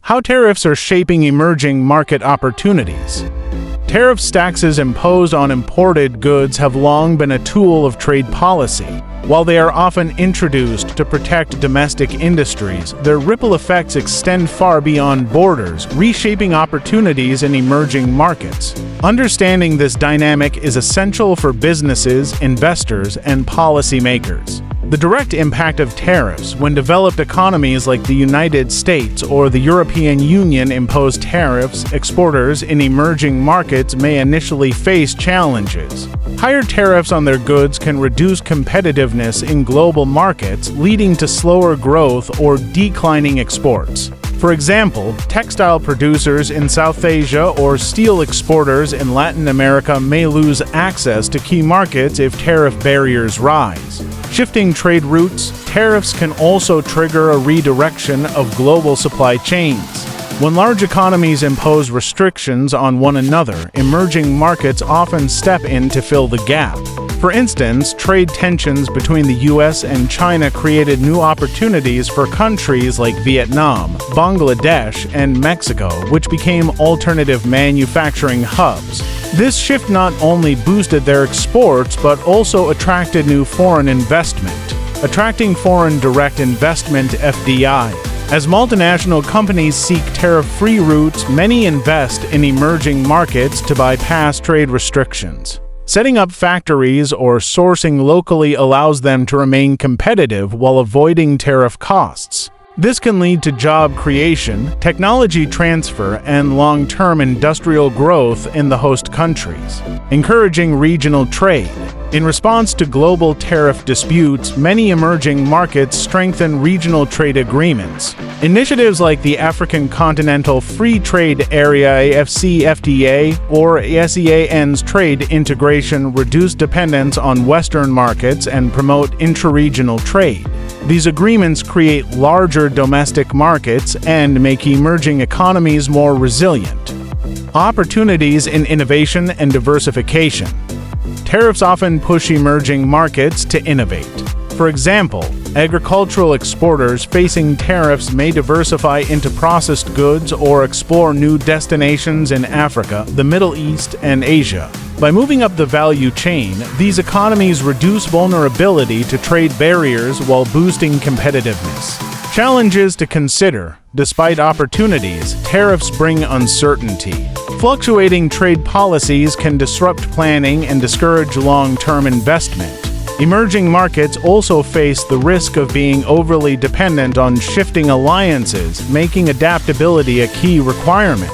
How tariffs are shaping emerging market opportunities. Taxes imposed on imported goods have long been a tool of trade policy. While they are often introduced to protect domestic industries, their ripple effects extend far beyond borders, reshaping opportunities in emerging markets. Understanding this dynamic is essential for businesses, investors, and policymakers. The direct impact of tariffs when developed economies like the United States or the European Union impose tariffs, exporters in emerging markets may initially face challenges. Higher tariffs on their goods can reduce competitiveness in global markets, leading to slower growth or declining exports. For example, textile producers in South Asia or steel exporters in Latin America may lose access to key markets if tariff barriers rise. Shifting trade routes, tariffs can also trigger a redirection of global supply chains. When large economies impose restrictions on one another, emerging markets often step in to fill the gap. For instance, trade tensions between the US and China created new opportunities for countries like Vietnam, Bangladesh, and Mexico, which became alternative manufacturing hubs. This shift not only boosted their exports but also attracted new foreign investment, attracting foreign direct investment (FDI). As multinational companies seek tariff-free routes, many invest in emerging markets to bypass trade restrictions. Setting up factories or sourcing locally allows them to remain competitive while avoiding tariff costs. This can lead to job creation, technology transfer, and long-term industrial growth in the host countries, encouraging regional trade. In response to global tariff disputes, many emerging markets strengthen regional trade agreements. Initiatives like the African Continental Free Trade Area (AfCFTA) or ASEAN's trade integration reduce dependence on Western markets and promote intra-regional trade. These agreements create larger domestic markets and make emerging economies more resilient. Opportunities in innovation and diversification. Tariffs often push emerging markets to innovate. For example, agricultural exporters facing tariffs may diversify into processed goods or explore new destinations in Africa, the Middle East, and Asia. By moving up the value chain, these economies reduce vulnerability to trade barriers while boosting competitiveness. Challenges to consider. Despite opportunities, tariffs bring uncertainty. Fluctuating trade policies can disrupt planning and discourage long-term investment. Emerging markets also face the risk of being overly dependent on shifting alliances, making adaptability a key requirement.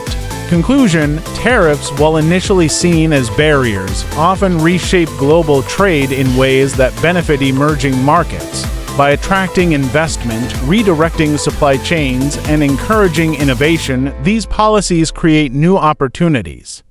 Conclusion: tariffs, while initially seen as barriers, often reshape global trade in ways that benefit emerging markets. By attracting investment, redirecting supply chains, and encouraging innovation, these policies create new opportunities.